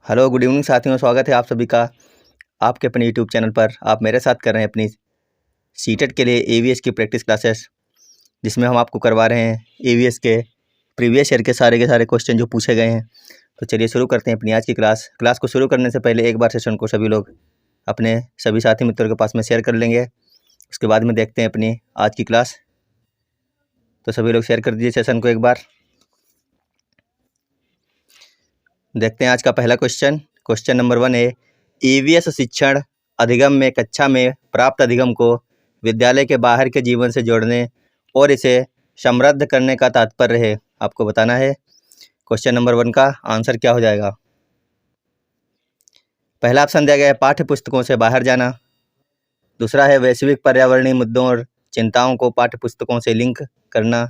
Hello good evening साथियों, स्वागत है आप सभी का आपके अपने यूट्यूब चैनल पर। आप मेरे साथ कर रहे हैं अपनी सीटेट के लिए एवीएस की प्रैक्टिस क्लासेस, जिसमें हम आपको करवा रहे हैं एवीएस के प्रीवियस ईयर के सारे क्वेश्चन जो पूछे गए हैं। तो चलिए शुरू करते हैं अपनी आज की क्लास को शुरू करने से पहले एक बार सेशन को सभी लोग अपने सभी साथी मित्रों के पास में शेयर कर लेंगे। उसके बाद में देखते हैं अपनी आज की क्लास। तो सभी लोग शेयर कर दीजिए सेशन को एक बार। देखते हैं आज का पहला क्वेश्चन नंबर 1 है, ईवीएस शिक्षण अधिगम में कक्षा में प्राप्त अधिगम को विद्यालय के बाहर के जीवन से जोड़ने और इसे समृद्ध करने का तात्पर्य है। आपको बताना है क्वेश्चन नंबर 1 का आंसर क्या हो जाएगा। पहला ऑप्शन दिया गया है पाठ्य पुस्तकों से बाहर जाना। दूसरा है वैश्विक पर्यावरणीय मुद्दों और चिंताओं को पाठ्य पुस्तकों से लिंक करना।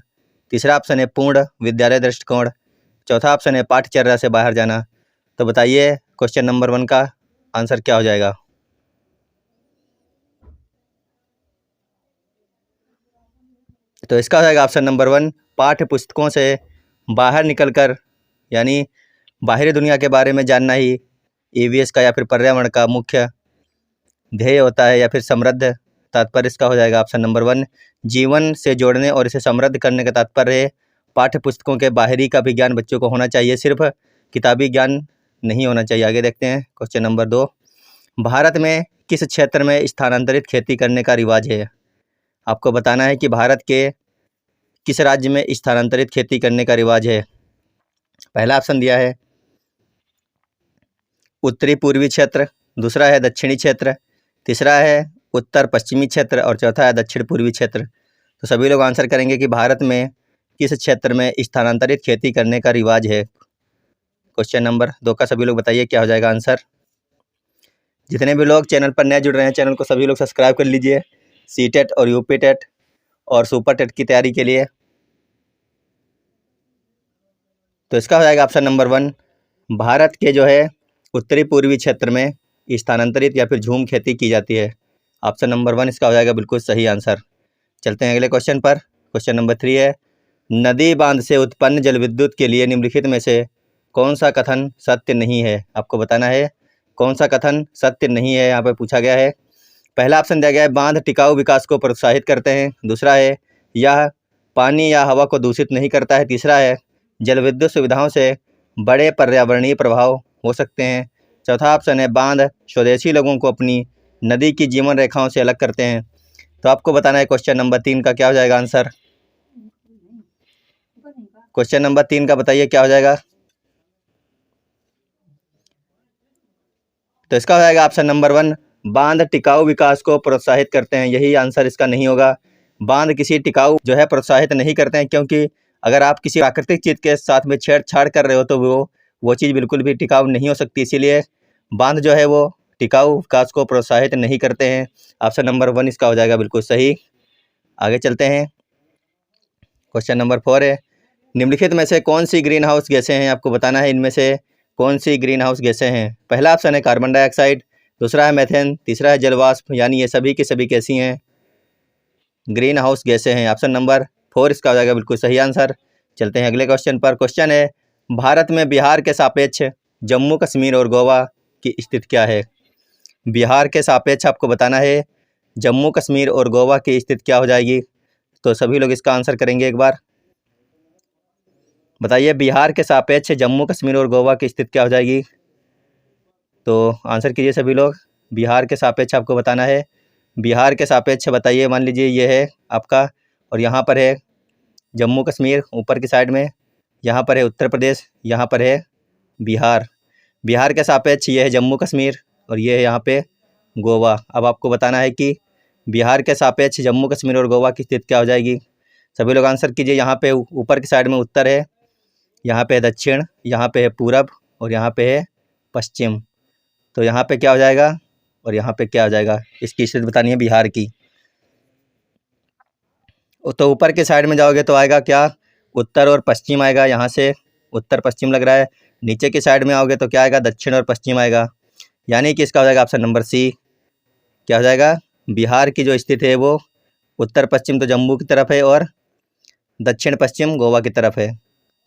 तीसरा ऑप्शन है पूर्ण विद्यालय दृष्टिकोण। चौथा ऑप्शन है पाठ्यचर्या से बाहर जाना। तो बताइए क्वेश्चन नंबर 1 का आंसर क्या हो जाएगा। तो इसका हो जाएगा ऑप्शन नंबर 1, पाठ्य पुस्तकों से बाहर निकलकर, यानी बाहरी दुनिया के बारे में जानना ही ईवीएस का या फिर पर्यावरण का मुख्य ध्येय होता है, या फिर समृद्ध तात्पर्य इसका हो जाएगा ऑप्शन नंबर 1। जीवन से जोड़ने और इसे समृद्ध करने का तात्पर्य है पाठ्य पुस्तकों के बाहरी का भी ज्ञान बच्चों को होना चाहिए, सिर्फ किताबी ज्ञान नहीं होना चाहिए। आगे देखते हैं क्वेश्चन नंबर 2, भारत में किस क्षेत्र में स्थानांतरित खेती करने का रिवाज है। आपको बताना है कि भारत के किस राज्य में स्थानांतरित खेती करने का रिवाज है। पहला ऑप्शन दिया है उत्तरी पूर्वी क्षेत्र, दूसरा है दक्षिणी क्षेत्र, तीसरा है उत्तर पश्चिमी क्षेत्र और चौथा है दक्षिण पूर्वी क्षेत्र। तो सभी लोग आंसर करेंगे कि भारत में किस क्षेत्र में स्थानांतरित खेती करने का रिवाज है। क्वेश्चन नंबर 2 का सभी लोग बताइए क्या हो जाएगा आंसर। जितने भी लोग चैनल पर नए जुड़ रहे हैं, चैनल को सभी लोग सब्सक्राइब कर लीजिए सीटेट और यूपी टेट और सुपर टेट की तैयारी के लिए। तो इसका हो जाएगा ऑप्शन नंबर 1, भारत के जो है उत्तरी पूर्वी क्षेत्र में स्थानांतरित या फिर झूम खेती की जाती है। ऑप्शन नंबर 1 इसका हो जाएगा बिल्कुल सही आंसर। चलते हैं अगले क्वेश्चन पर। क्वेश्चन नंबर 3 है, नदी बांध से उत्पन्न जल विद्युत के लिए निम्नलिखित में से कौन सा कथन सत्य नहीं है। आपको बताना है कौन सा कथन सत्य नहीं है, यहाँ पर पूछा गया है। पहला ऑप्शन दिया गया है बांध टिकाऊ विकास को प्रोत्साहित करते हैं। दूसरा है यह पानी या हवा को दूषित नहीं करता है। तीसरा है जल विद्युत सुविधाओं से बड़े पर्यावरणीय प्रभाव हो सकते हैं। चौथा ऑप्शन है बांध स्वदेशी लोगों को अपनी नदी की जीवन रेखाओं से अलग करते हैं। तो आपको बताना है क्वेश्चन नंबर 3 का क्या हो जाएगा आंसर। क्वेश्चन नंबर 3 का बताइए क्या हो जाएगा। तो इसका हो जाएगा ऑप्शन नंबर 1, बांध टिकाऊ विकास को प्रोत्साहित करते हैं। यही आंसर इसका नहीं होगा। बांध किसी टिकाऊ जो है प्रोत्साहित नहीं करते हैं, क्योंकि अगर आप किसी प्राकृतिक चीज़ के साथ में छेड़छाड़ कर रहे हो तो वो चीज़ बिल्कुल भी टिकाऊ नहीं हो सकती। इसीलिए बांध जो है वो टिकाऊ विकास को प्रोत्साहित नहीं करते हैं। ऑप्शन नंबर 1 इसका हो जाएगा बिल्कुल सही। आगे चलते हैं। क्वेश्चन नंबर 4 है, निम्नलिखित में से कौन सी ग्रीन हाउस गैसें हैं। आपको बताना है इनमें से कौन सी ग्रीन हाउस गैसें हैं। पहला ऑप्शन है कार्बन डाइऑक्साइड, दूसरा है मेथेन, तीसरा है जलवाष्प, यानी ये सभी की सभी कैसी हैं, ग्रीन हाउस गैसें हैं। ऑप्शन नंबर 4 इसका हो जाएगा बिल्कुल सही आंसर। चलते हैं अगले क्वेश्चन पर। क्वेश्चन है, भारत में बिहार के सापेक्ष जम्मू कश्मीर और गोवा की स्थिति क्या है। बिहार के सापेक्ष आपको बताना है जम्मू कश्मीर और गोवा की स्थिति क्या हो जाएगी। तो सभी लोग इसका आंसर करेंगे एक बार। बताइए बिहार के सापेक्ष जम्मू कश्मीर और गोवा की स्थिति क्या हो जाएगी। तो आंसर कीजिए सभी लोग। बिहार के सापेक्ष आपको बताना है। बिहार के सापेक्ष बताइए, मान लीजिए ये है आपका, और यहाँ पर है जम्मू कश्मीर ऊपर की साइड में, यहाँ पर है उत्तर प्रदेश, यहाँ पर है बिहार। बिहार के सापेक्ष ये है जम्मू कश्मीर और ये है यहाँ पे गोवा। अब आपको बताना है कि बिहार के सापेक्ष जम्मू कश्मीर और गोवा की स्थिति क्या हो जाएगी। सभी लोग आंसर कीजिए। यहाँ पे ऊपर की साइड में उत्तर है, यहाँ पे है दक्षिण, यहाँ पे है पूरब और यहाँ पे है पश्चिम। तो यहाँ पे क्या हो जाएगा और यहाँ पे क्या हो जाएगा, इसकी स्थिति बतानी है बिहार की। तो ऊपर के साइड में जाओगे तो आएगा क्या, उत्तर और पश्चिम आएगा, यहाँ से उत्तर पश्चिम लग रहा है। नीचे की साइड में आओगे तो क्या आएगा, दक्षिण और पश्चिम आएगा, यानी कि इसका हो जाएगा ऑप्शन नंबर सी। क्या हो जाएगा, बिहार की जो स्थिति है वो उत्तर पश्चिम तो जम्मू की तरफ है और दक्षिण पश्चिम गोवा की तरफ है।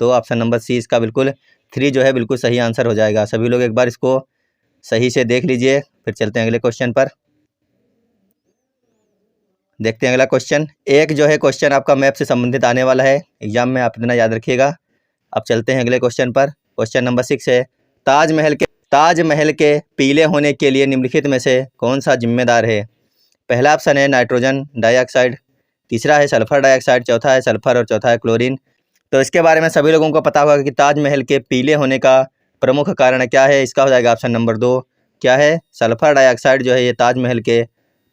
तो ऑप्शन नंबर सी इसका बिल्कुल 3 जो है बिल्कुल सही आंसर हो जाएगा। सभी लोग एक बार इसको सही से देख लीजिए, फिर चलते हैं अगले क्वेश्चन पर। देखते हैं अगला क्वेश्चन। एक जो है क्वेश्चन आपका मैप से संबंधित आने वाला है एग्जाम में, आप इतना याद रखिएगा। अब चलते हैं अगले क्वेश्चन पर। क्वेश्चन नंबर 6 है, ताजमहल के पीले होने के लिए निम्नलिखित में से कौन सा जिम्मेदार है? पहला ऑप्शन है नाइट्रोजन डाइऑक्साइड, तीसरा है सल्फर डाइऑक्साइड, चौथा है सल्फर और चौथा है क्लोरीन। तो इसके बारे में सभी लोगों को पता होगा कि ताजमहल के पीले होने का प्रमुख कारण क्या है। इसका हो जाएगा ऑप्शन नंबर 2, क्या है? सल्फर डाइऑक्साइड जो है ये ताजमहल के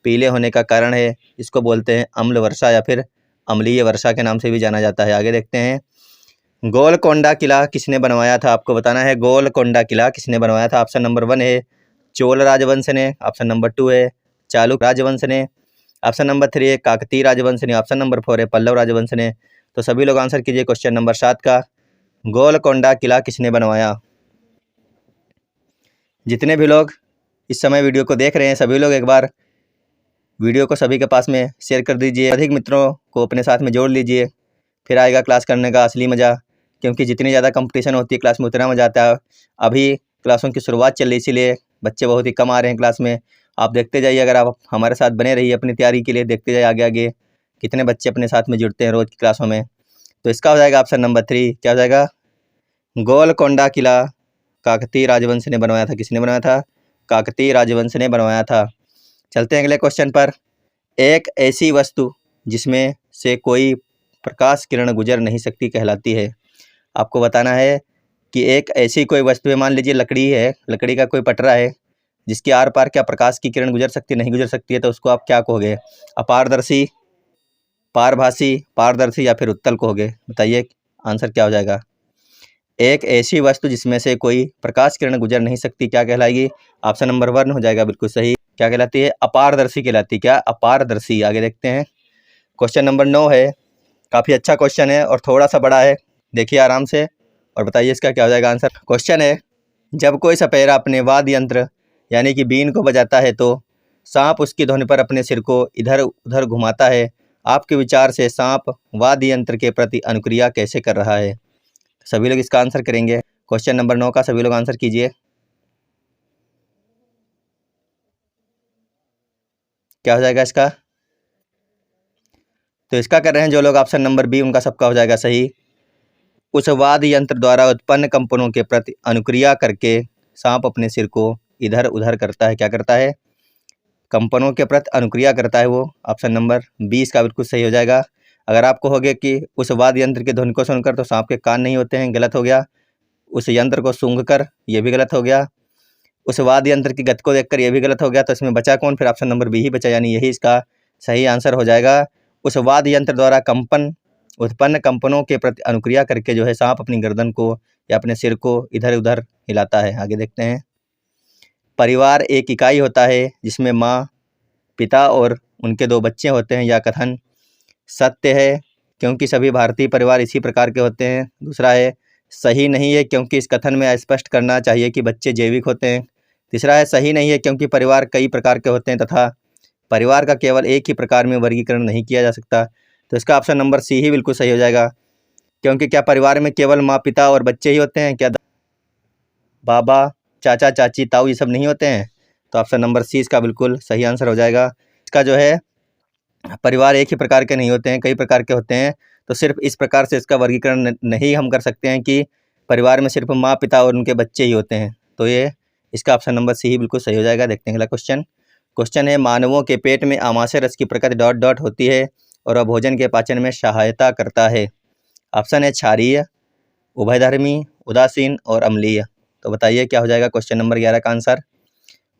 पीले होने का कारण है। इसको बोलते हैं अम्ल वर्षा या फिर अम्लीय वर्षा के नाम से भी जाना जाता है। आगे देखते हैं, गोलकोंडा किला किसने बनवाया था? आपको बताना है गोलकोंडा किला किसने बनवाया था। ऑप्शन नंबर 1 है चोल राजवंश ने, ऑप्शन नंबर 2 है चालुक्य राजवंश ने, ऑप्शन नंबर 3 है काकतीय राजवंश ने, ऑप्शन नंबर 4 है पल्लव राजवंश ने। तो सभी लोग आंसर कीजिए क्वेश्चन नंबर 7 का, गोलकोंडा किला किसने बनवाया? जितने भी लोग इस समय वीडियो को देख रहे हैं सभी लोग एक बार वीडियो को सभी के पास में शेयर कर दीजिए, अधिक मित्रों को अपने साथ में जोड़ लीजिए, फिर आएगा क्लास करने का असली मज़ा। क्योंकि जितनी ज़्यादा कंपटीशन होती है क्लास में उतना मज़ा आता है। अभी क्लासों की शुरुआत चल रही, इसीलिए बच्चे बहुत ही कम आ रहे हैं क्लास में। आप देखते जाइए, अगर आप हमारे साथ बने रहिए अपनी तैयारी के लिए, देखते जाइए आगे आगे कितने बच्चे अपने साथ में जुड़ते हैं रोज़ की क्लासों में। तो इसका हो जाएगा ऑप्शन नंबर 3, क्या हो जाएगा? गोलकोंडा किला काकतीय राजवंश ने बनवाया था। किसने बनवाया था? काकतीय राजवंश ने बनवाया था। चलते हैं अगले क्वेश्चन पर। एक ऐसी वस्तु जिसमें से कोई प्रकाश किरण गुजर नहीं सकती कहलाती है। आपको बताना है कि एक ऐसी कोई वस्तु है, मान लीजिए लकड़ी है, लकड़ी का कोई पटरा है जिसके आर पार क्या प्रकाश की किरण गुजर सकती नहीं गुजर सकती है, तो उसको आप क्या कहोगे? अपारदर्शी, पारभासी, पारदर्शी या फिर उत्तल कहोगे? बताइए आंसर क्या हो जाएगा? एक ऐसी वस्तु जिसमें से कोई प्रकाश किरण गुजर नहीं सकती क्या कहलाएगी? ऑप्शन नंबर 1 हो जाएगा बिल्कुल सही। क्या कहलाती है? अपारदर्शी कहलाती है। क्या? अपारदर्शी। आगे देखते हैं, क्वेश्चन नंबर 9 है, काफ़ी अच्छा क्वेश्चन है और थोड़ा सा बड़ा है, देखिए आराम से और बताइए इसका क्या हो जाएगा आंसर। क्वेश्चन है, जब कोई सपेरा अपने वाद्य यंत्र यानी कि बीन को बजाता है तो सांप उसकी धुन पर अपने सिर को इधर उधर घुमाता है। आपके विचार से सांप वाद्य यंत्र के प्रति अनुक्रिया कैसे कर रहा है? सभी लोग इसका आंसर करेंगे। क्वेश्चन नंबर 9 का सभी लोग आंसर कीजिए, क्या हो जाएगा इसका? तो इसका कर रहे हैं जो लोग ऑप्शन नंबर बी, उनका सबका हो जाएगा सही। उस वाद्य यंत्र द्वारा उत्पन्न कंपनों के प्रति अनुक्रिया करके सांप अपने सिर को इधर उधर करता है। क्या करता है? कंपनों के प्रति अनुक्रिया करता है वो। ऑप्शन नंबर 20 का बिल्कुल सही हो जाएगा। अगर आप कहोगे कि उस वाद्य यंत्र की धुन को सुनकर तो सांप के कान नहीं होते हैं, गलत हो गया। उस यंत्र को सूंघकर, ये भी गलत हो गया। उस वाद्य यंत्र की गति को देखकर, ये भी गलत हो गया। तो इसमें बचा कौन? फिर ऑप्शन नंबर बी ही बचा, यानी यही इसका सही आंसर हो जाएगा। उस वाद्य यंत्र द्वारा कंपन उत्पन्न कंपनों के प्रति अनुक्रिया करके जो है सांप अपनी गर्दन को या अपने सिर को इधर उधर हिलाता है। आगे देखते हैं, परिवार एक इकाई होता है जिसमें माँ, पिता और उनके 2 बच्चे होते हैं। यह कथन सत्य है क्योंकि सभी भारतीय परिवार इसी प्रकार के होते हैं। दूसरा है, सही नहीं है क्योंकि इस कथन में स्पष्ट करना चाहिए कि बच्चे जैविक होते हैं। तीसरा है, सही नहीं है क्योंकि परिवार कई प्रकार के होते हैं तथा परिवार का केवल एक ही प्रकार में वर्गीकरण नहीं किया जा सकता। तो इसका ऑप्शन नंबर सी ही बिल्कुल सही हो जाएगा। क्योंकि क्या परिवार में केवल माँ, पिता और बच्चे ही होते हैं? क्या बाबा, चाचा, चाची, ताऊ ये सब नहीं होते हैं? तो ऑप्शन नंबर सी इसका बिल्कुल सही आंसर हो जाएगा। इसका जो है परिवार एक ही प्रकार के नहीं होते हैं, कई प्रकार के होते हैं। तो सिर्फ इस प्रकार से इसका वर्गीकरण नहीं हम कर सकते हैं कि परिवार में सिर्फ माँ, पिता और उनके बच्चे ही होते हैं। तो ये इसका ऑप्शन नंबर सी ही बिल्कुल सही हो जाएगा। देखते हैं अगला क्वेश्चन। क्वेश्चन है, मानवों के पेट में आमाशय रस की प्रकृति डॉट डॉट होती है और वह भोजन के पाचन में सहायता करता है। ऑप्शन है क्षारीय, उभयधर्मी, उदासीन और अम्लीय। तो बताइए क्या हो जाएगा क्वेश्चन नंबर 11 का आंसर।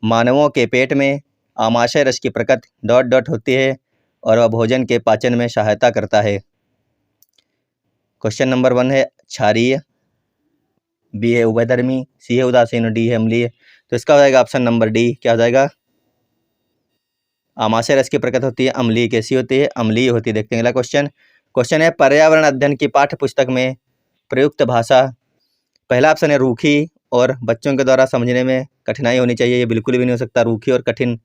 मानवों के पेट में आमाशय रस की प्रकृति डॉट डॉट होती है और वह भोजन के पाचन में सहायता करता है। क्वेश्चन नंबर 1 है क्षारीय, बी है उभयधर्मी, सी है उदासीन और डी है अम्लीय। तो इसका हो जाएगा ऑप्शन नंबर डी। क्या हो जाएगा? आमाशय रस की प्रकृति होती है अम्लीय। कैसी होती है? अम्लीय होती है। देखते हैं अगला क्वेश्चन। क्वेश्चन है, पर्यावरण अध्ययन की पाठ्य पुस्तक में प्रयुक्त भाषा। पहला ऑप्शन है रूखी और बच्चों के द्वारा समझने में कठिनाई होनी चाहिए। ये बिल्कुल भी नहीं हो सकता, रूखी और कठिन,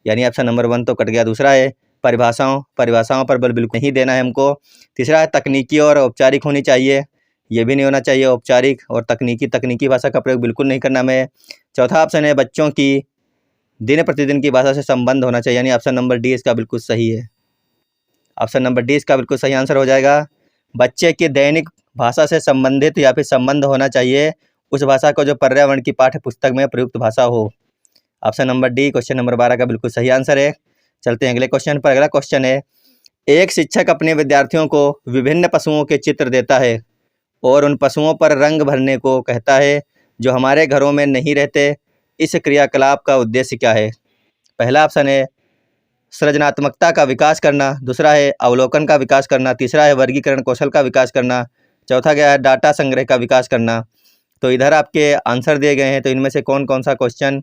यानी ऑप्शन नंबर 1 तो कट गया। दूसरा है परिभाषाओं पर बल बिल्कुल नहीं देना है हमको। तीसरा है तकनीकी और औपचारिक होनी चाहिए, ये भी नहीं होना चाहिए। औपचारिक और तकनीकी भाषा का प्रयोग बिल्कुल नहीं करना हमें। चौथा ऑप्शन है बच्चों की दिन प्रतिदिन की भाषा से संबंध होना चाहिए, यानी ऑप्शन नंबर डी इसका बिल्कुल सही है। ऑप्शन नंबर डी इसका बिल्कुल सही आंसर हो जाएगा। बच्चे की दैनिक भाषा से संबंधित या फिर संबंध होना चाहिए उस भाषा को जो पर्यावरण की पाठ्य पुस्तक में प्रयुक्त भाषा हो। Option number D question number 12 का बिल्कुल सही आंसर है। चलते हैं अगले क्वेश्चन पर। अगला क्वेश्चन है, एक शिक्षक अपने विद्यार्थियों को विभिन्न पशुओं के चित्र देता है और उन पशुओं पर रंग भरने को कहता है जो हमारे घरों में नहीं रहते। इस क्रियाकलाप का उद्देश्य क्या है? पहला ऑप्शन है सृजनात्मकता का विकास करना, दूसरा है अवलोकन का विकास करना, तीसरा है वर्गीकरण कौशल का विकास करना, चौथा गया है डाटा संग्रह का विकास करना। तो इधर आपके आंसर दिए गए हैं, तो इनमें से कौन कौन सा क्वेश्चन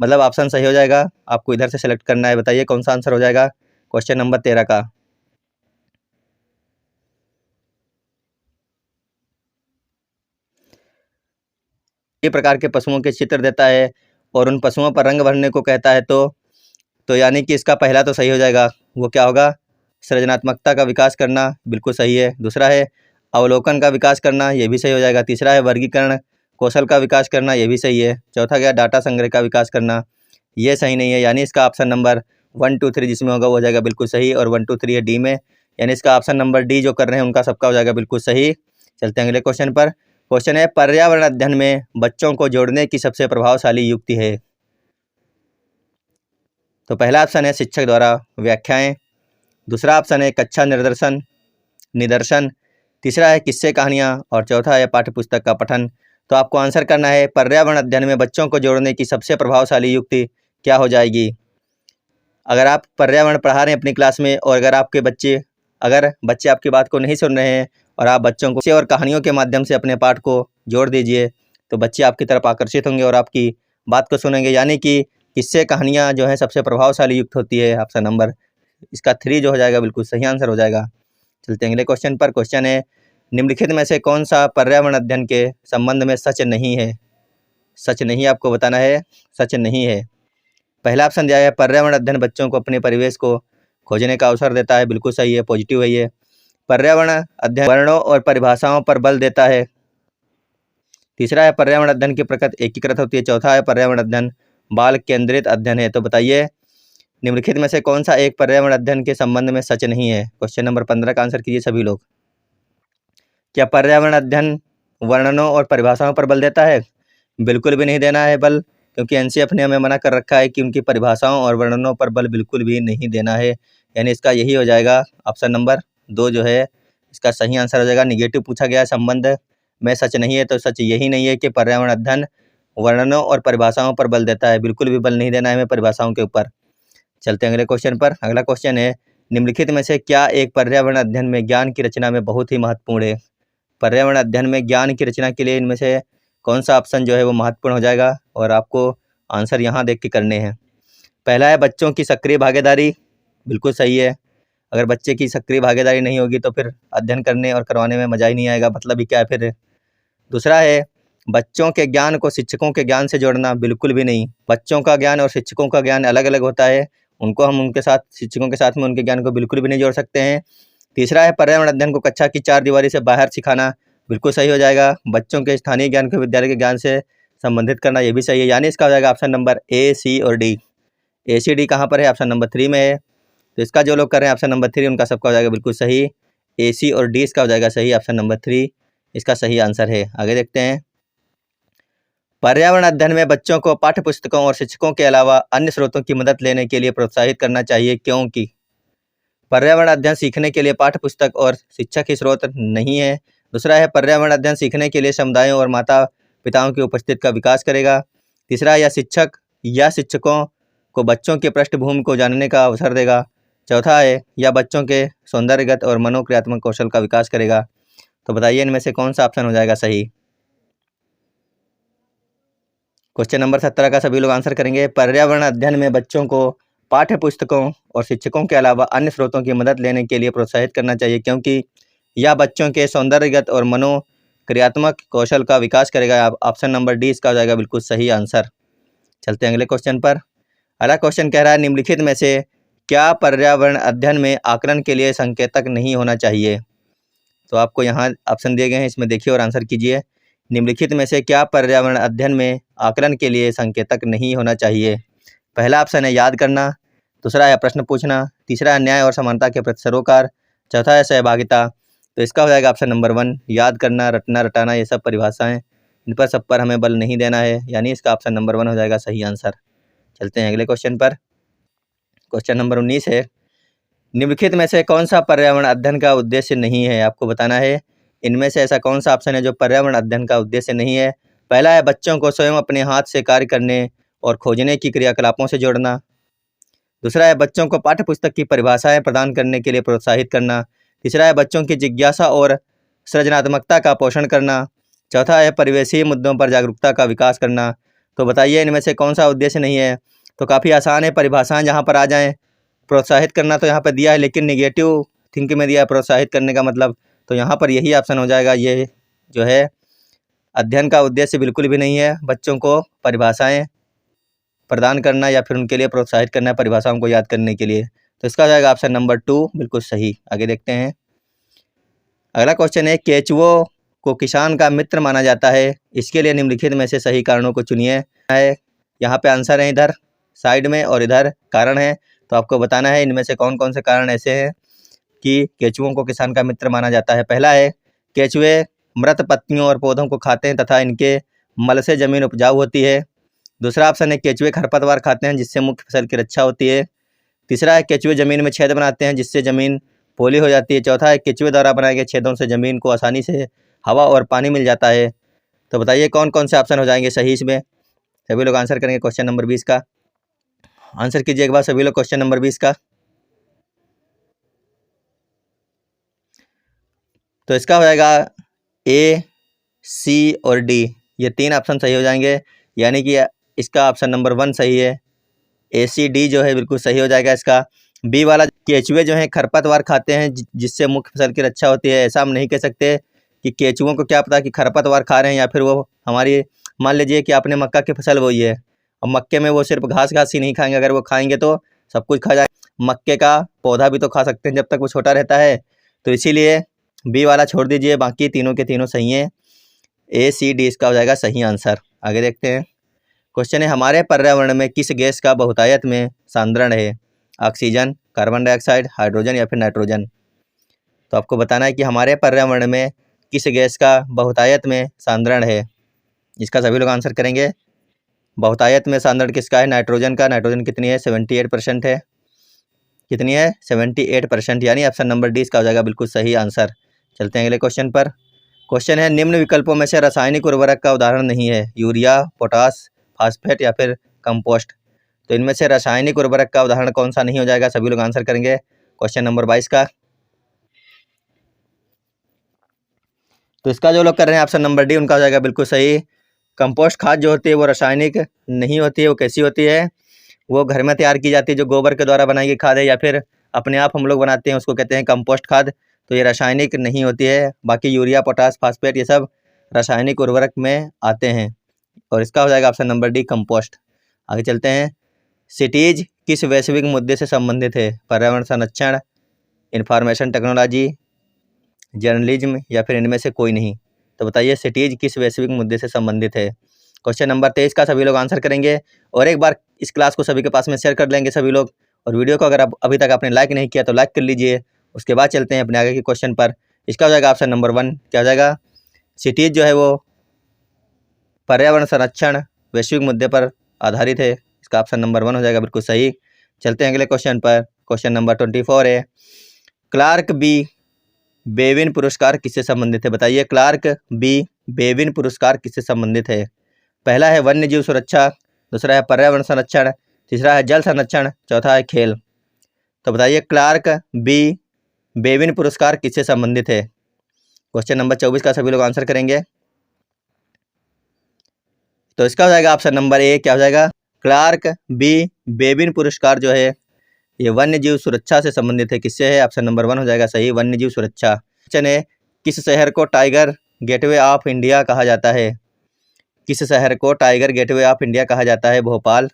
मतलब ऑप्शन सही हो जाएगा? आपको इधर से सेलेक्ट करना है। बताइए कौन सा आंसर हो जाएगा क्वेश्चन नंबर 13 का। ये प्रकार के पशुओं के चित्र देता है और उन पशुओं पर रंग भरने को कहता है, तो यानी कि इसका पहला तो सही हो जाएगा। वो क्या होगा? सृजनात्मकता का विकास करना, बिल्कुल सही है। दूसरा है अवलोकन का विकास करना, ये भी सही हो जाएगा। तीसरा है वर्गीकरण कौशल का विकास करना, ये भी सही है। चौथा गया डाटा संग्रह का विकास करना, ये सही नहीं है, यानी इसका ऑप्शन नंबर 1, 2, 3 जिसमें होगा वो हो जाएगा बिल्कुल सही, और 1, 2, 3 है डी में, यानी इसका ऑप्शन नंबर डी जो कर रहे हैं उनका सबका हो जाएगा बिल्कुल सही। चलते हैं अगले क्वेश्चन पर। क्वेश्चन है, पर्यावरण अध्ययन में बच्चों को जोड़ने की सबसे प्रभावशाली युक्ति है। तो पहला ऑप्शन है शिक्षक द्वारा व्याख्याएं, दूसरा ऑप्शन है कक्षा निदर्शन, तीसरा है किस्से कहानियाँ, और चौथा है पाठ्यपुस्तक का पठन। तो आपको आंसर करना है पर्यावरण अध्ययन में बच्चों को जोड़ने की सबसे प्रभावशाली युक्ति क्या हो जाएगी। अगर आप पर्यावरण पढ़ा रहे हैं अपनी क्लास में और अगर बच्चे आपकी बात को नहीं सुन रहे हैं और आप बच्चों को और कहानियों के माध्यम से अपने पाठ को जोड़ दीजिए, तो बच्चे आपकी तरफ आकर्षित होंगे और आपकी बात को सुनेंगे, यानी कि किस्से कहानियाँ जो है सबसे प्रभावशाली युक्त होती है। ऑप्शन नंबर इसका 3 जो हो जाएगा बिल्कुल सही आंसर हो जाएगा। चलते हैं अगले क्वेश्चन पर। क्वेश्चन है, निम्नलिखित में से कौन सा पर्यावरण अध्ययन के संबंध में सच नहीं है? सच नहीं आपको बताना है, सच नहीं है। पहला ऑप्शन दिया है पर्यावरण अध्ययन बच्चों को अपने परिवेश को खोजने का अवसर देता है, बिल्कुल सही है, पॉजिटिव है ये। पर्यावरण अध्ययन वर्णों और परिभाषाओं पर बल देता है। तीसरा है पर्यावरण अध्ययन की प्रकृति एकीकृत होती है। चौथा है पर्यावरण अध्ययन बाल केंद्रित अध्ययन है। तो बताइए निम्नलिखित में से कौन सा एक पर्यावरण अध्ययन के संबंध में सच नहीं है? क्वेश्चन नंबर 15 का आंसर कीजिए सभी लोग। क्या पर्यावरण अध्ययन वर्णनों और परिभाषाओं पर बल देता है? बिल्कुल भी नहीं देना है बल, क्योंकि एनसीईआरटी ने हमें मना कर रखा है कि उनकी परिभाषाओं और वर्णनों पर बल बिल्कुल भी नहीं देना है, यानी इसका यही हो जाएगा ऑप्शन नंबर 2 जो है इसका सही आंसर हो जाएगा। निगेटिव पूछा गया संबंध में सच नहीं है, तो सच यही नहीं है कि पर्यावरण अध्ययन वर्णनों और परिभाषाओं पर बल देता है, बिल्कुल भी बल नहीं देना है हमें परिभाषाओं के ऊपर। चलते हैं अगले क्वेश्चन पर। अगला क्वेश्चन है, निम्नलिखित में से क्या एक पर्यावरण अध्ययन में ज्ञान की रचना में बहुत ही महत्वपूर्ण है? पर्यावरण अध्ययन में ज्ञान की रचना के लिए इनमें से कौन सा ऑप्शन जो है वो महत्वपूर्ण हो जाएगा, और आपको आंसर यहाँ देख के करने हैं। पहला है बच्चों की सक्रिय भागीदारी, बिल्कुल सही है। अगर बच्चे की सक्रिय भागीदारी नहीं होगी तो फिर अध्ययन करने और करवाने में मज़ा ही नहीं आएगा, मतलब ही क्या है फिर। दूसरा है बच्चों के ज्ञान को शिक्षकों के ज्ञान से जोड़ना, बिल्कुल भी नहीं। बच्चों का ज्ञान और शिक्षकों का ज्ञान अलग अलग होता है, उनको हम उनके साथ शिक्षकों के साथ में उनके ज्ञान को बिल्कुल भी नहीं जोड़ सकते हैं। तीसरा है पर्यावरण अध्ययन को कक्षा की 4 दीवारी से बाहर सिखाना, बिल्कुल सही हो जाएगा। बच्चों के स्थानीय ज्ञान को विद्यालय के ज्ञान से संबंधित करना, ये भी सही है, यानी इसका हो जाएगा ऑप्शन नंबर ए, सी और डी। ए, सी, डी कहाँ पर है? ऑप्शन नंबर 3 में है। तो इसका जो लोग कर रहे हैं ऑप्शन नंबर 3 उनका सबका हो जाएगा बिल्कुल सही। ए, सी और डी इसका हो जाएगा सही, ऑप्शन नंबर 3 इसका सही आंसर है। आगे देखते हैं। पर्यावरण अध्ययन में बच्चों को पाठ्य पुस्तकों और शिक्षकों के अलावा अन्य स्रोतों की मदद लेने के लिए प्रोत्साहित करना चाहिए, क्योंकि पर्यावरण अध्ययन सीखने के लिए पाठ्य पुस्तक और शिक्षक ही स्रोत नहीं है। दूसरा है पर्यावरण अध्ययन सीखने के लिए समुदायों और माता पिताओं की उपस्थिति का विकास करेगा। तीसरा है शिक्षक या शिक्षकों को बच्चों की पृष्ठभूमि को जानने का अवसर देगा। चौथा है या बच्चों के सौंदर्यगत और मनोक्रियात्मक कौशल का विकास करेगा। तो बताइए इनमें से कौन सा ऑप्शन हो जाएगा सही? क्वेश्चन नंबर 17 का सभी लोग आंसर करेंगे। पर्यावरण अध्ययन में बच्चों को पाठ्य पुस्तकों और शिक्षकों के अलावा अन्य स्रोतों की मदद लेने के लिए प्रोत्साहित करना चाहिए, क्योंकि यह बच्चों के सौंदर्यगत और मनोक्रियात्मक कौशल का विकास करेगा। ऑप्शन नंबर डी इसका हो जाएगा बिल्कुल सही आंसर। चलते हैं अगले क्वेश्चन पर। अगला क्वेश्चन कह रहा है, निम्नलिखित में से क्या पर्यावरण अध्ययन में आकलन के लिए संकेतक नहीं होना चाहिए? तो आपको यहाँ ऑप्शन दिए गए हैं, इसमें देखिए और आंसर कीजिए। निम्नलिखित में से क्या पर्यावरण अध्ययन में आकलन के लिए संकेतक नहीं होना चाहिए? पहला ऑप्शन है याद करना, दूसरा है प्रश्न पूछना, तीसरा है न्याय और समानता के प्रति सरोकार, चौथा है सहभागिता। तो इसका हो जाएगा ऑप्शन नंबर 1 याद करना, रटना, रटाना, ये सब परिभाषाएं, इन पर सब पर हमें बल नहीं देना है, यानी इसका ऑप्शन नंबर 1 हो जाएगा सही आंसर। चलते हैं अगले क्वेश्चन पर। क्वेश्चन नंबर 19 है, निम्नलिखित में से कौन सा पर्यावरण अध्ययन का उद्देश्य नहीं है? आपको बताना है इनमें से ऐसा कौन सा ऑप्शन है जो पर्यावरण अध्ययन का उद्देश्य नहीं है। पहला है बच्चों को स्वयं अपने हाथ से कार्य करने और खोजने की क्रियाकलापों से जोड़ना, दूसरा है बच्चों को पाठ्य पुस्तक की परिभाषाएं प्रदान करने के लिए प्रोत्साहित करना, तीसरा है बच्चों की जिज्ञासा और सृजनात्मकता का पोषण करना, चौथा है परिवेशीय मुद्दों पर जागरूकता का विकास करना। तो बताइए इनमें से कौन सा उद्देश्य नहीं है? तो काफ़ी आसान है, परिभाषाएं जहाँ पर आ जाएं। प्रोत्साहित करना तो यहाँ पर दिया है, लेकिन निगेटिव थिंकिंग में दिया है प्रोत्साहित करने का मतलब, तो यहाँ पर यही ऑप्शन हो जाएगा। ये जो है अध्ययन का उद्देश्य बिल्कुल भी नहीं है बच्चों को परिभाषाएं प्रदान करना या फिर उनके लिए प्रोत्साहित करना, परिभाषाओं को याद करने के लिए। तो इसका हो जाएगा ऑप्शन नंबर 2 बिल्कुल सही। आगे देखते हैं। अगला क्वेश्चन है, केचुओं को किसान का मित्र माना जाता है, इसके लिए निम्नलिखित में से सही कारणों को चुनिए। है यहाँ पे आंसर है इधर साइड में और इधर कारण है, तो आपको बताना है इनमें से कौन कौन से कारण ऐसे हैं कि केचुओं को किसान का मित्र माना जाता है। पहला है केचुए मृत पत्तियों और पौधों को खाते हैं तथा इनके मल से जमीन उपजाऊ होती है। दूसरा ऑप्शन है केचुए खरपतवार खाते हैं जिससे मुख्य फसल की रक्षा होती है। तीसरा है केचुए जमीन में छेद बनाते हैं जिससे जमीन पोली हो जाती है। चौथा है केचुए द्वारा बनाए गए छेदों से जमीन को आसानी से हवा और पानी मिल जाता है। तो बताइए कौन कौन से ऑप्शन हो जाएंगे सही इसमें? सभी लोग आंसर करेंगे क्वेश्चन नंबर 20 का। आंसर कीजिए एक बार सभी लोग क्वेश्चन नंबर 20 का। तो इसका हो जाएगा ए, सी और डी, ये 3 ऑप्शन सही हो जाएंगे, यानी कि इसका ऑप्शन नंबर 1 सही है। ए, सी, डी जो है बिल्कुल सही हो जाएगा इसका। बी वाला केचुए जो हैं खरपतवार खाते हैं जिससे मुख्य फसल की रक्षा होती है, ऐसा हम नहीं कह सकते कि केचुओं को क्या पता कि खरपतवार खा रहे हैं या फिर वो हमारी, मान लीजिए कि आपने मक्का की फसल बोई है और मक्के में वो सिर्फ घास ही नहीं खाएंगे, अगर वो खाएंगे तो सब कुछ खा जाए। मक्के का पौधा भी तो खा सकते हैं जब तक वो छोटा रहता है, तो इसीलिए बी वाला छोड़ दीजिए, बाकी तीनों के तीनों सही हैं। ए, सी, डी इसका हो जाएगा सही आंसर। आगे देखते हैं। क्वेश्चन है, हमारे पर्यावरण में किस गैस का बहुतायत में सांद्रण है? ऑक्सीजन, कार्बन डाइऑक्साइड, हाइड्रोजन या फिर नाइट्रोजन? तो आपको बताना है कि हमारे पर्यावरण में किस गैस का बहुतायत में सांद्रण है। इसका सभी लोग आंसर करेंगे। बहुतायत में सांद्रण किसका है? नाइट्रोजन का। नाइट्रोजन कितनी है? 78% है। कितनी है? 78%, यानी ऑप्शन नंबर डी इसका हो जाएगा बिल्कुल सही आंसर। चलते हैं अगले क्वेश्चन पर। क्वेश्चन है, निम्न विकल्पों में से रासायनिक उर्वरक का उदाहरण नहीं है? यूरिया, पोटास, फास्फेट या फिर कंपोस्ट? तो इनमें से रासायनिक उर्वरक का उदाहरण कौन सा नहीं हो जाएगा? सभी लोग आंसर करेंगे क्वेश्चन नंबर 22 का। तो इसका जो लोग कर रहे हैं ऑप्शन नंबर डी, उनका हो जाएगा बिल्कुल सही। कंपोस्ट खाद जो होती है वो रासायनिक नहीं होती है, वो कैसी होती है? वो घर में तैयार की जाती है, जो गोबर के द्वारा बनाई गई खाद है या फिर अपने आप हम लोग बनाते हैं, उसको कहते हैं कंपोस्ट खाद। तो ये रासायनिक नहीं होती है। बाकी यूरिया, पोटास, फास्फेट ये सब रासायनिक उर्वरक में आते हैं, और इसका हो जाएगा ऑप्शन नंबर डी कंपोस्ट। आगे चलते हैं। सिटीज किस वैश्विक मुद्दे से संबंधित है? पर्यावरण संरक्षण, इंफॉर्मेशन टेक्नोलॉजी, जर्नलिज्म या फिर इनमें से कोई नहीं? तो बताइए सिटीज किस वैश्विक मुद्दे से संबंधित है? क्वेश्चन नंबर 23 का सभी लोग आंसर करेंगे, और एक बार इस क्लास को सभी के पास में शेयर कर लेंगे सभी लोग। और वीडियो को अगर अभी तक आपने लाइक नहीं किया तो लाइक कर लीजिए। उसके बाद चलते हैं अपने आगे के क्वेश्चन पर। इसका हो जाएगा ऑप्शन नंबर 1, क्या हो जाएगा? सिटीज जो है वो पर्यावरण संरक्षण वैश्विक मुद्दे पर आधारित है, इसका ऑप्शन नंबर 1 हो जाएगा बिल्कुल सही। चलते हैं अगले क्वेश्चन पर। क्वेश्चन नंबर 24 है, क्लार्क बी बेविन पुरस्कार किससे संबंधित है? बताइए क्लार्क बी बेविन पुरस्कार किससे संबंधित है? पहला है वन्य जीव सुरक्षा, दूसरा है पर्यावरण संरक्षण, तीसरा है जल संरक्षण, चौथा है खेल। तो बताइए क्लार्क बी बेविन पुरस्कार किससे संबंधित है? क्वेश्चन नंबर 24 का सभी लोग आंसर करेंगे। तो इसका हो जाएगा ऑप्शन नंबर ए, क्या हो जाएगा? क्लार्क बी बेविन पुरस्कार जो है ये वन्य जीव सुरक्षा से संबंधित है। किससे है? ऑप्शन नंबर 1 हो जाएगा सही, वन्य जीव सुरक्षा। क्वेश्चन है, किस शहर को टाइगर गेटवे ऑफ इंडिया कहा जाता है? किस शहर को टाइगर गेटवे ऑफ इंडिया कहा जाता है? भोपाल,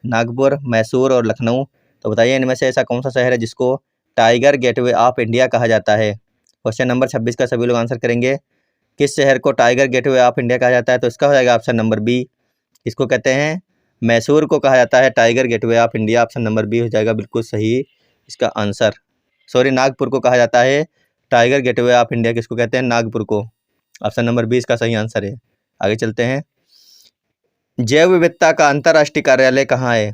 नागपुर, मैसूर और लखनऊ? तो बताइए इनमें से ऐसा कौन सा शहर है जिसको टाइगर गेटवे ऑफ इंडिया कहा जाता है? क्वेश्चन नंबर 26 का सभी लोग आंसर करेंगे। किस शहर को टाइगर गेटवे ऑफ इंडिया कहा जाता है? तो इसका हो जाएगा ऑप्शन नंबर बी। इसको कहते हैं मैसूर को कहा जाता है tiger gateway of India. Option number B हो जाएगा बिल्कुल सही इसका आंसर। सॉरी, नागपुर को कहा जाता है टाइगर गेटवे ऑफ इंडिया। किसको कहते हैं? नागपुर को। ऑप्शन नंबर बी इसका सही आंसर है। आगे चलते हैं। जैव विविधता का अंतर्राष्ट्रीय कार्यालय कहाँ है?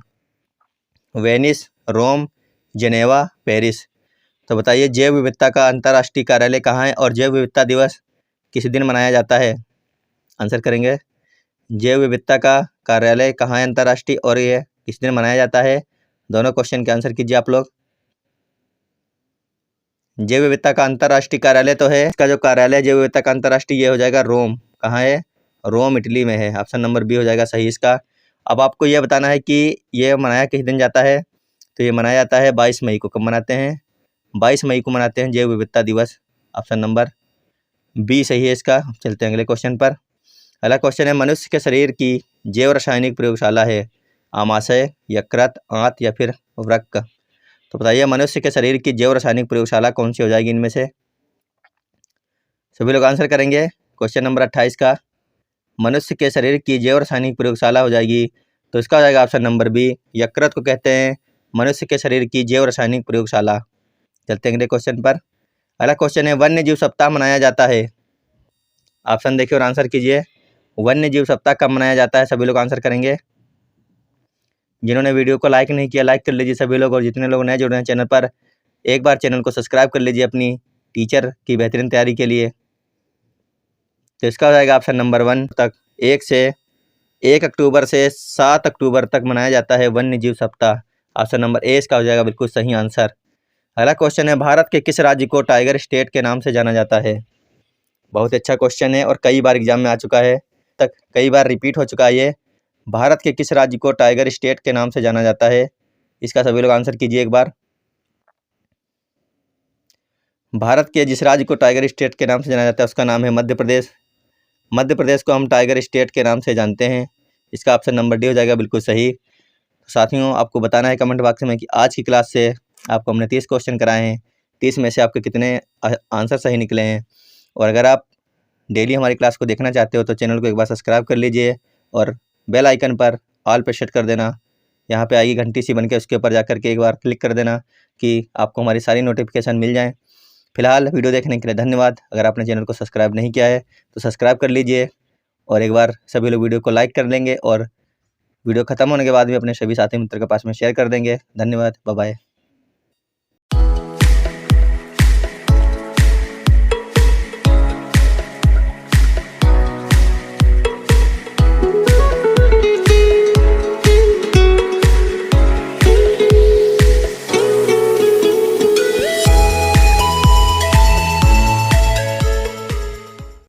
वेनिस, रोम, जेनेवा, पेरिस। तो बताइए जैव विविधता का अंतर्राष्ट्रीय कार्यालय कहाँ है और जैव विविधता दिवस किस दिन मनाया जाता है? आंसर करेंगे। जैव विविधता का कार्यालय कहाँ है अंतर्राष्ट्रीय और ये किस दिन मनाया जाता है? दोनों क्वेश्चन के आंसर कीजिए आप लोग। जैव विविधता का अंतर्राष्ट्रीय कार्यालय तो है, इसका जो कार्यालय जैव विविधता का अंतर्राष्ट्रीय ये हो जाएगा रोम। कहाँ है? रोम, इटली में है। ऑप्शन नंबर बी हो जाएगा सही इसका। अब आपको यह बताना है कि ये मनाया किस दिन जाता है। तो ये मनाया जाता है 22 मई को। कब मनाते हैं? 22 मई को मनाते हैं जैव विविधता दिवस। ऑप्शन नंबर बी सही है इसका। चलते हैं अगले क्वेश्चन पर। अगला क्वेश्चन है मनुष्य के शरीर की जैव रासायनिक प्रयोगशाला है आमाशय, यकृत, आंत या फिर वृक्क। तो बताइए मनुष्य के शरीर की जैव रासायनिक प्रयोगशाला कौन सी हो जाएगी इनमें से? सभी लोग आंसर करेंगे। क्वेश्चन नंबर 28 का मनुष्य के शरीर की जैव रासायनिक प्रयोगशाला हो जाएगी। तो इसका हो जाएगा ऑप्शन नंबर बी। यकृत को कहते हैं मनुष्य के शरीर की जैव रासायनिक प्रयोगशाला। चलते हैं अगले क्वेश्चन पर। अगला क्वेश्चन है वन्य जीव सप्ताह मनाया जाता है। ऑप्शन देखिए और आंसर कीजिए। वन्य जीव सप्ताह कब मनाया जाता है? सभी लोग आंसर करेंगे। जिन्होंने वीडियो को लाइक नहीं किया लाइक कर लीजिए सभी लोग, और जितने लोग नए जुड़ रहे हैं चैनल पर एक बार चैनल को सब्सक्राइब कर लीजिए अपनी टीचर की बेहतरीन तैयारी के लिए। तो इसका हो जाएगा ऑप्शन नंबर 1 तक 1 अक्टूबर से 7 अक्टूबर तक मनाया जाता है वन्य जीव सप्ताह। ऑप्शन नंबर ए इसका हो जाएगा बिल्कुल सही आंसर। अगला क्वेश्चन है भारत के किस राज्य को टाइगर स्टेट के नाम से जाना जाता है? बहुत अच्छा क्वेश्चन है और कई बार एग्जाम में आ चुका है, तक कई बार रिपीट हो चुका है ये। भारत के किस राज्य को टाइगर स्टेट के नाम से जाना जाता है? इसका सभी लोग आंसर कीजिए एक बार। भारत के जिस राज्य को टाइगर स्टेट के नाम से जाना जाता है उसका नाम है मध्य प्रदेश। मध्य प्रदेश को हम टाइगर स्टेट के नाम से जानते हैं। इसका ऑप्शन नंबर डी हो जाएगा बिल्कुल सही। साथियों आपको बताना है कमेंट बॉक्स में कि आज की क्लास से आपको हमने 30 क्वेश्चन कराए हैं, 30 में से आपके कितने आंसर सही निकले हैं। और अगर आप डेली हमारी क्लास को देखना चाहते हो तो चैनल को एक बार सब्सक्राइब कर लीजिए और बेल आइकन पर ऑल पे सेट कर देना। यहाँ पे आएगी घंटी सी बन के, उसके ऊपर जाकर के एक बार क्लिक कर देना कि आपको हमारी सारी नोटिफिकेशन मिल जाएँ। फिलहाल वीडियो देखने के लिए धन्यवाद। अगर आपने चैनल को सब्सक्राइब नहीं किया है तो सब्सक्राइब कर लीजिए और एक बार सभी लोग वीडियो को लाइक कर लेंगे और वीडियो ख़त्म होने के बाद भी अपने सभी साथी मित्र के पास में शेयर कर देंगे। धन्यवाद, बाय बाय।